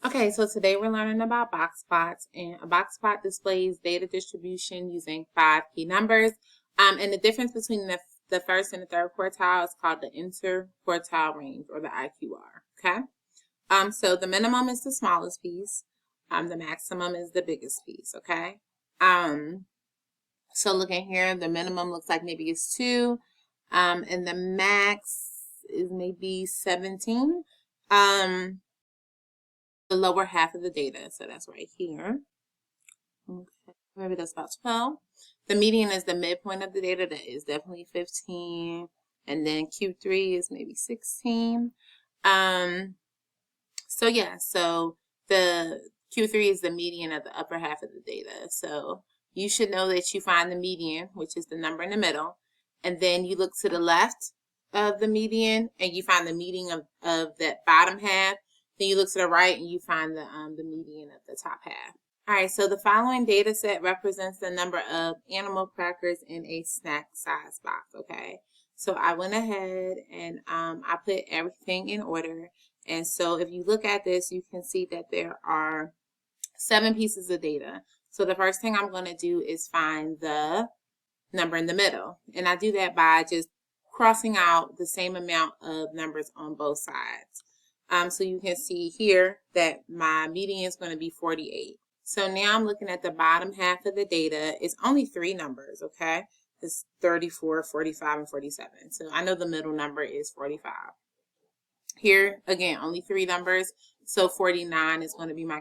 Okay, so today we're learning about box plots, and a box plot displays data distribution using 5 key numbers. And the difference between the first and the third quartile is called the interquartile range, or the IQR. Okay. So the minimum is the smallest piece. The maximum is the biggest piece. Okay. So looking here, the minimum looks like maybe it's 2, and the max is maybe 17. The lower half of the data, so that's right here. Okay, maybe that's about 12. The median is the midpoint of the data. That is definitely 15. And then Q3 is maybe 16. So yeah, so the Q3 is the median of the upper half of the data. So you should know that you find the median, which is the number in the middle, and then you look to the left of the median and you find the median of that bottom half. Then you look to the right and you find the median of the top half. All right, so the following data set represents the number of animal crackers in a snack size box, okay? So I went ahead and I put everything in order. And so if you look at this, you can see that there are 7 pieces of data. So the first thing I'm going to do is find the number in the middle. And I do that by just crossing out the same amount of numbers on both sides. So you can see here that my median is going to be 48. So now I'm looking at the bottom half of the data. It's only 3 numbers, okay? It's 34, 45, and 47. So I know the middle number is 45. Here, again, only 3 numbers. So 49 is going to be my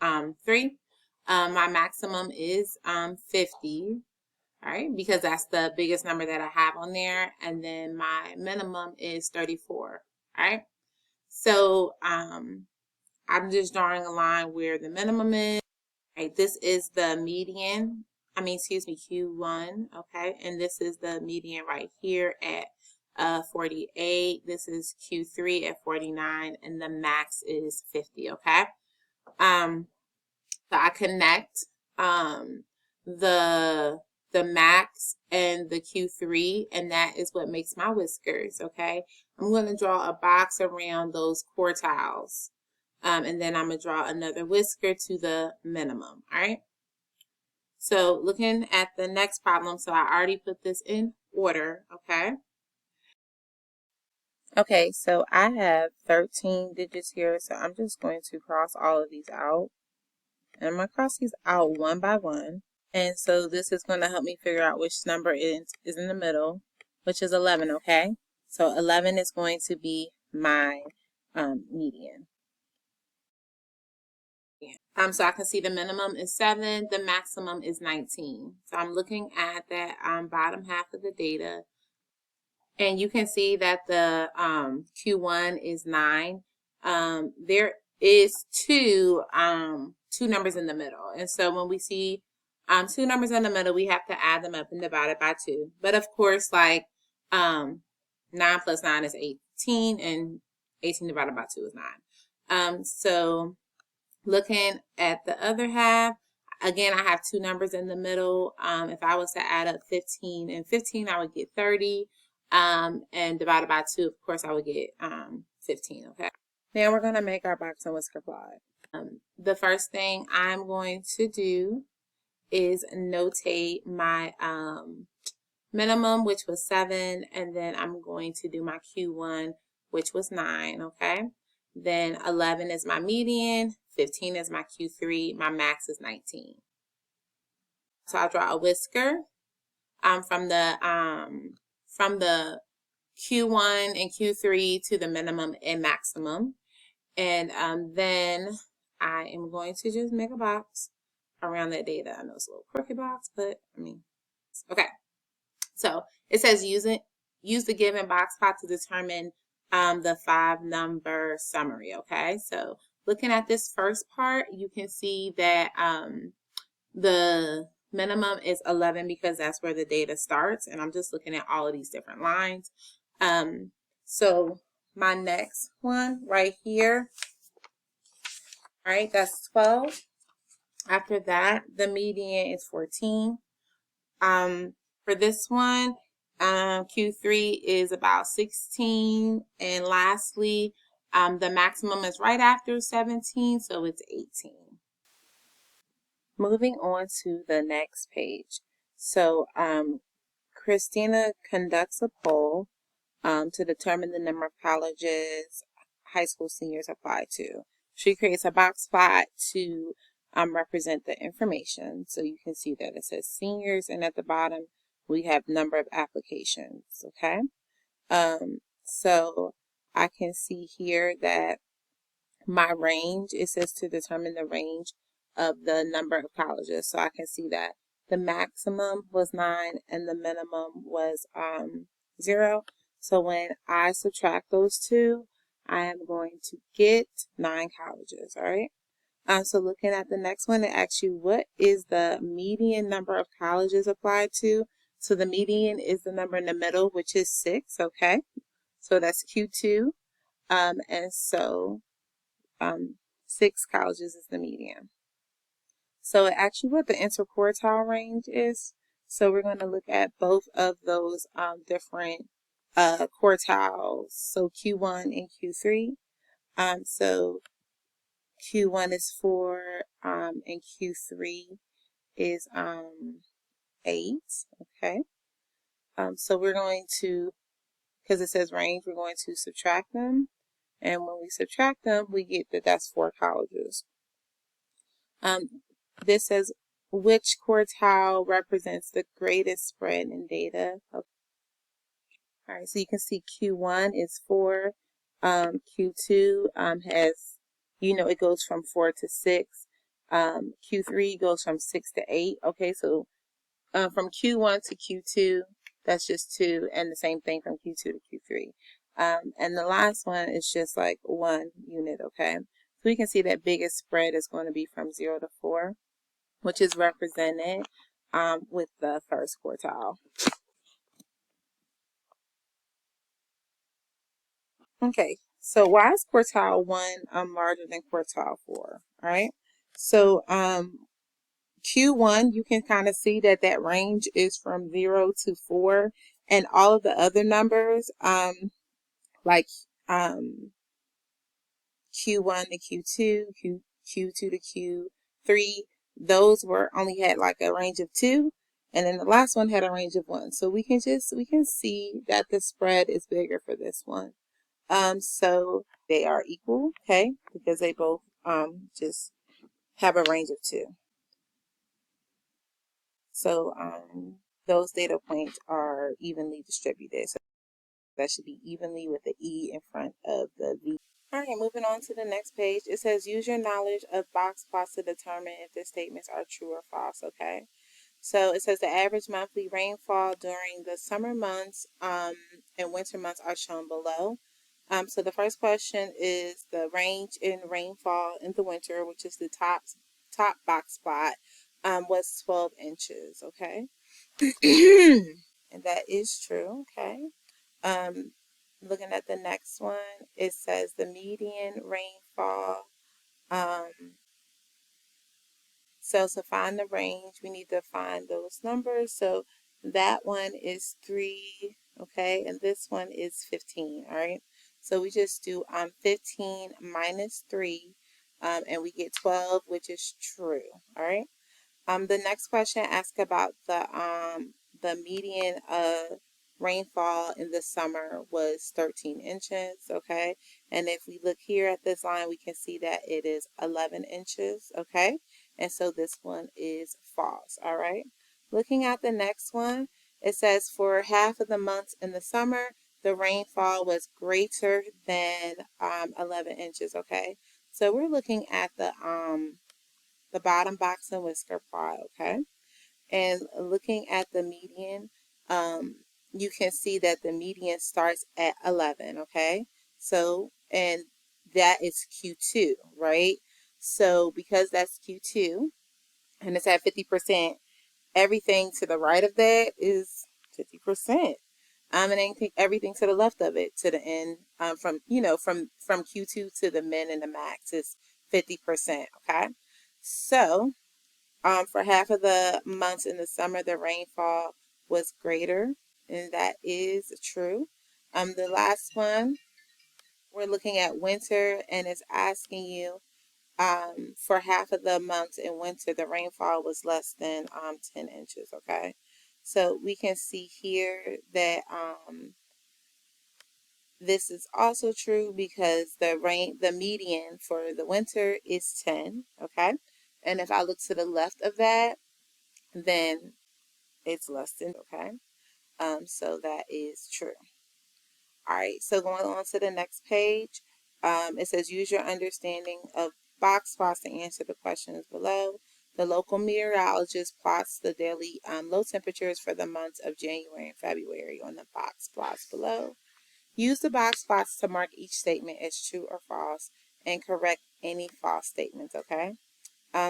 Q3. My maximum is 50. All right, because that's the biggest number that I have on there. And then my minimum is 34. All right. So I'm just drawing a line where the minimum is. Right, this is the median. Q1. Okay, and this is the median right here at 48. This is Q3 at 49, and the max is 50. Okay. So I connect the max and the Q3, and that is what makes my whiskers, okay? I'm going to draw a box around those quartiles, and then I'm going to draw another whisker to the minimum, all right? So looking at the next problem, so I already put this in order, okay? Okay, so I have 13 digits here, so I'm just going to cross all of these out. And I'm going to cross these out one by one. And so this is going to help me figure out which number is in the middle, which is 11, okay? So 11 is going to be my median. So I can see the minimum is 7, the maximum is 19. So I'm looking at that bottom half of the data. And you can see that the Q1 is 9. There is two numbers in the middle. And so when we see 2 numbers in the middle, we have to add them up and divide it by 2. But of course, like 9 plus 9 is 18, and 18 divided by 2 is 9. So looking at the other half, again, I have 2 numbers in the middle. If I was to add up 15 and 15, I would get 30. And divided by 2, of course, I would get 15, okay? Now we're going to make our box and whisker plot. The first thing I'm going to do is notate my minimum, which was 7, and then I'm going to do my Q1, which was 9, okay? Then 11 is my median, 15 is my Q3, my max is 19. So I'll draw a whisker from the Q1 and Q3 to the minimum and maximum. And then I am going to just make a box around that data. I know it's a little quirky box, but okay. So it says use the given box plot to determine the 5-number summary, okay? So looking at this first part, you can see that the minimum is 11 because that's where the data starts, and I'm just looking at all of these different lines. So my next one right here, all right, that's 12. After that, the median is 14. For this one, Q3 is about 16, and lastly, The maximum is right after 17, so it's 18. Moving on to the next page. So Christina conducts a poll to determine the number of colleges high school seniors apply to. She creates a box plot to represent the information. So you can see that it says seniors, and at the bottom we have number of applications. Okay. So I can see here that my range, it says to determine the range of the number of colleges. So I can see that the maximum was 9 and the minimum was 0. So when I subtract those two, I am going to get 9 colleges. All right. So looking at the next one, it asks you what is the median number of colleges applied to. So the median is the number in the middle, which is 6. Okay. So that's Q2. And so 6 colleges is the median. So it asks you what the interquartile range is. So we're going to look at both of those different quartiles. So Q1 and Q3. So Q1 is 4 and Q3 is 8. Okay. So we're going to, because it says range, we're going to subtract them. And when we subtract them, we get that that's 4 colleges. This says which quartile represents the greatest spread in data. Okay. All right, so you can see Q1 is 4. Q2 has, it goes from 4 to 6. Q3 goes from 6 to 8. Okay, so from Q1 to Q2, that's just 2, and the same thing from Q2 to Q3. And the last one is just like 1 unit, okay? So we can see that biggest spread is going to be from 0 to 4, which is represented with the first quartile. Okay, so why is quartile 1 larger than quartile 4? All right, so Q1, you can kind of see that that range is from 0 to 4, and all of the other numbers, like Q1 to Q2, Q2 to Q3, those only had like a range of 2, and then the last one had a range of 1. So we can see that the spread is bigger for this one. So they are equal, okay, because they both just have a range of 2. So those data points are evenly distributed. So that should be evenly with the E in front of the V. All right, moving on to the next page. It says use your knowledge of box plots to determine if the statements are true or false, okay? So it says the average monthly rainfall during the summer months and winter months are shown below. So the first question is the range in rainfall in the winter, which is the top box plot, was 12 inches, okay? And that is true, okay? Looking at the next one, it says the median rainfall. So to find the range, we need to find those numbers. So that one is 3, okay, and this one is 15, all right? So we just do 15 minus 3, and we get 12, which is true, all right? The next question asks about the median rainfall in the summer was 13 inches, okay? And if we look here at this line, we can see that it is 11 inches, okay? And so this one is false, all right? Looking at the next one, it says for half of the months in the summer, the rainfall was greater than 11 inches, okay? So we're looking at the bottom box and whisker plot, okay? And looking at the median, you can see that the median starts at 11, okay? So, and that is Q2, right? So because that's Q2 and it's at 50%, everything to the right of that is 50%. And everything to the left of it to the end, from Q2 to the min and the max is 50%, okay? So, for half of the months in the summer, the rainfall was greater, and that is true. The last one, we're looking at winter, and it's asking you for half of the months in winter, the rainfall was less than 10 inches, okay? So we can see here that this is also true because the median for the winter is 10, okay? And if I look to the left of that, then it's less than, okay? So that is true. All right, so going on to the next page, it says use your understanding of box plots to answer the questions below. The local meteorologist plots the daily low temperatures for the months of January and February on the box plots below. Use the box plots to mark each statement as true or false and correct any false statements, okay?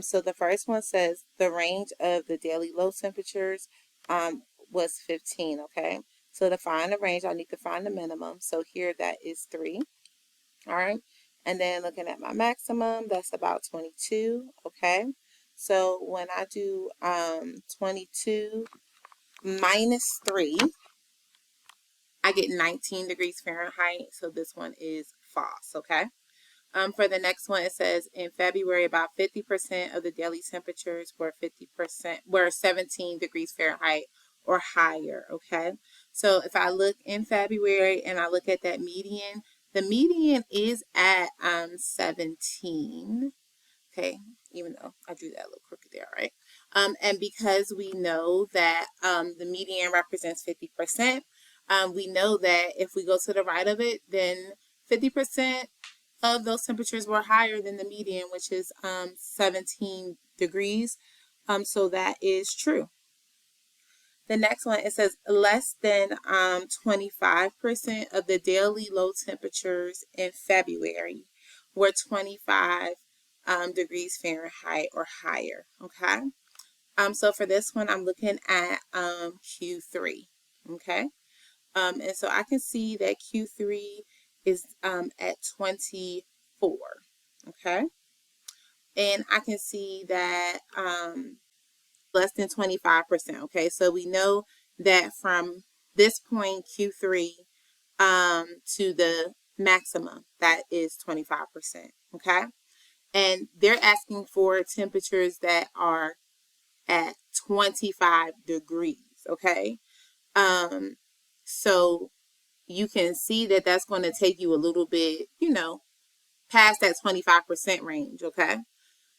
So the first one says the range of the daily low temperatures was 15, okay? So to find the range, I need to find the minimum. So here that is 3, all right? And then looking at my maximum, that's about 22, okay? So when I do 22 minus 3, I get 19 degrees Fahrenheit. So this one is false, okay? For the next one, it says in February, about 50% of the daily temperatures were 17 degrees Fahrenheit or higher. Okay. So if I look in February and I look at that median, the median is at 17. Okay. Even though I drew that a little crooked there, right? And because we know that the median represents 50%, we know that if we go to the right of it, then 50% of those temperatures were higher than the median, which is 17 degrees. So that is true. The next one, it says less than 25% of the daily low temperatures in February were 25 degrees Fahrenheit or higher. Okay. So for this one, I'm looking at Q3. Okay. And so I can see that Q3 is at 24. Okay. And I can see that less than 25%. Okay. So we know that from this point, Q3, to the maximum, that is 25%. Okay. And they're asking for temperatures that are at 25 degrees. Okay. So you can see that that's going to take you a little bit, past that 25% range, okay?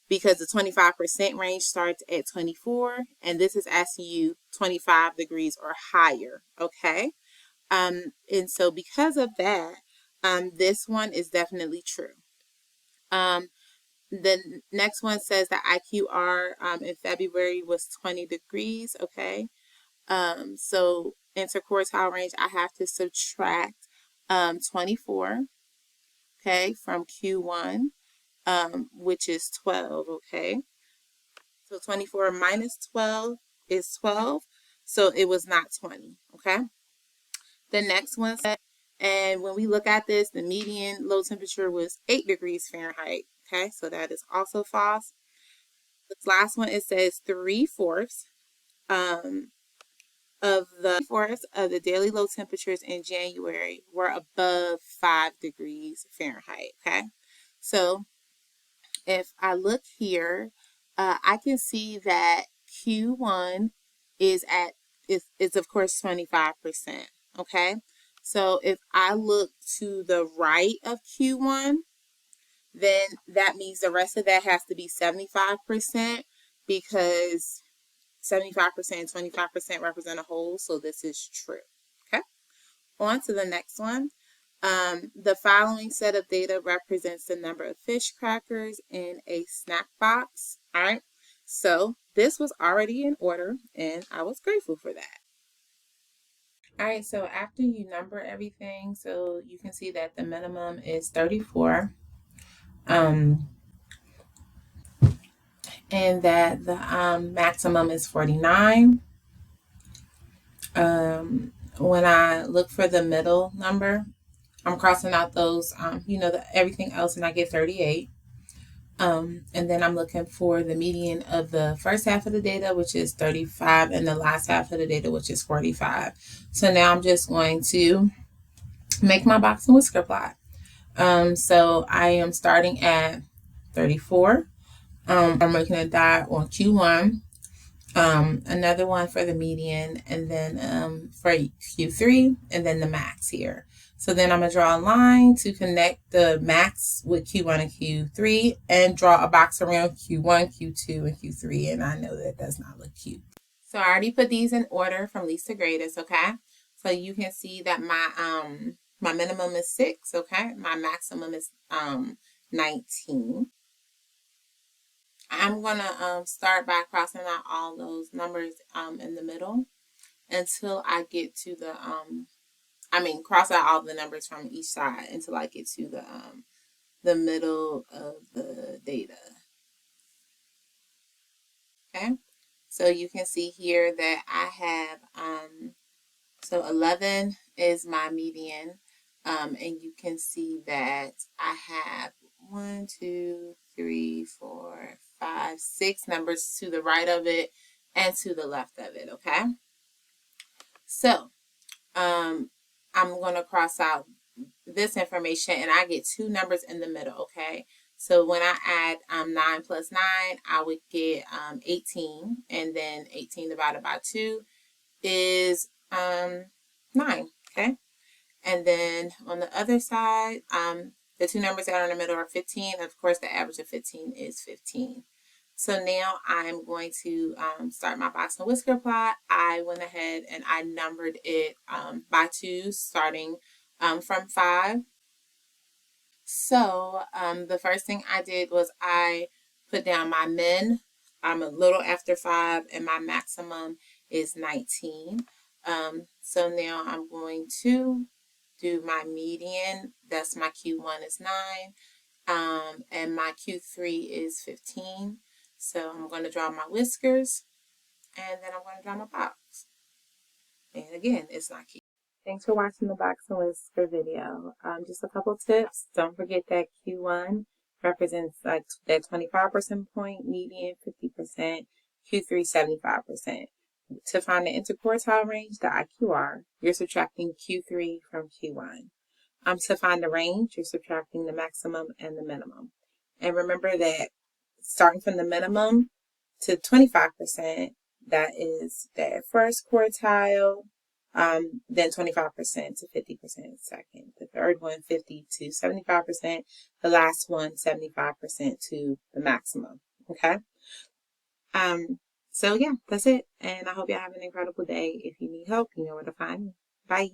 Because the 25% range starts at 24, and this is asking you 25 degrees or higher, okay? And so because of that, this one is definitely true. The next one says that IQR in February was 20 degrees, okay? So interquartile range, I have to subtract 24, okay, from Q1, which is 12, okay? So 24 minus 12 is 12, so it was not 20, okay? The next one said, and when we look at this, the median low temperature was 8 degrees Fahrenheit, okay? So that is also false. This last one, it says 3/4 of the daily low temperatures in January were above 5 degrees Fahrenheit, okay? So if I look here, I can see that Q1 is of course 25%, okay? So if I look to the right of Q1, then that means the rest of that has to be 75% because 75% and 25% represent a whole, so this is true. Okay, on to the next one. The following set of data represents the number of fish crackers in a snack box. All right, so this was already in order, and I was grateful for that. All right, so after you number everything, so you can see that the minimum is 34. And that the maximum is 49. When I look for the middle number, I'm crossing out those, everything else, and I get 38. And then I'm looking for the median of the first half of the data, which is 35, and the last half of the data, which is 45. So now I'm just going to make my box and whisker plot. So I am starting at 34. I'm making a dot on Q1, another one for the median, and then for Q3, and then the max here. So then I'm going to draw a line to connect the max with Q1 and Q3 and draw a box around Q1, Q2, and Q3, and I know that does not look cute. So I already put these in order from least to greatest, okay? So you can see that my minimum is 6, okay? My maximum is 19. I'm gonna start by crossing out all those numbers in the middle until I get to the cross out all the numbers from each side until I get to the middle of the data. Okay, so you can see here that I have so 11 is my median, and you can see that I have 1, 2, 3, 4, 5, 6 numbers to the right of it and to the left of it, okay? So I'm going to cross out this information and I get 2 numbers in the middle, okay? So when I add 9 plus 9, I would get 18, and then 18 divided by 2 is 9, okay? And then on the other side, the 2 numbers that are in the middle are 15. Of course, the average of 15 is 15. So now I'm going to start my box and whisker plot. I went ahead and I numbered it by 2, starting from 5. So the first thing I did was I put down my min. I'm a little after 5, and my maximum is 19. So now I'm going to do my median. That's my Q1 is 9, and my Q3 is 15. So I'm going to draw my whiskers, and then I'm going to draw my box. And again, it's not cute. Thanks for watching the box and whisker video. Just a couple tips. Don't forget that Q1 represents like that 25% point, median 50%, Q3 75%. To find the interquartile range, the IQR, you're subtracting Q3 from Q1. To find the range, you're subtracting the maximum and the minimum. And remember that starting from the minimum to 25%, that is the first quartile, then 25% to 50% second. The third one, 50 to 75%. The last one, 75% to the maximum. Okay? So yeah, that's it. And I hope y'all have an incredible day. If you need help, you know where to find me. Bye.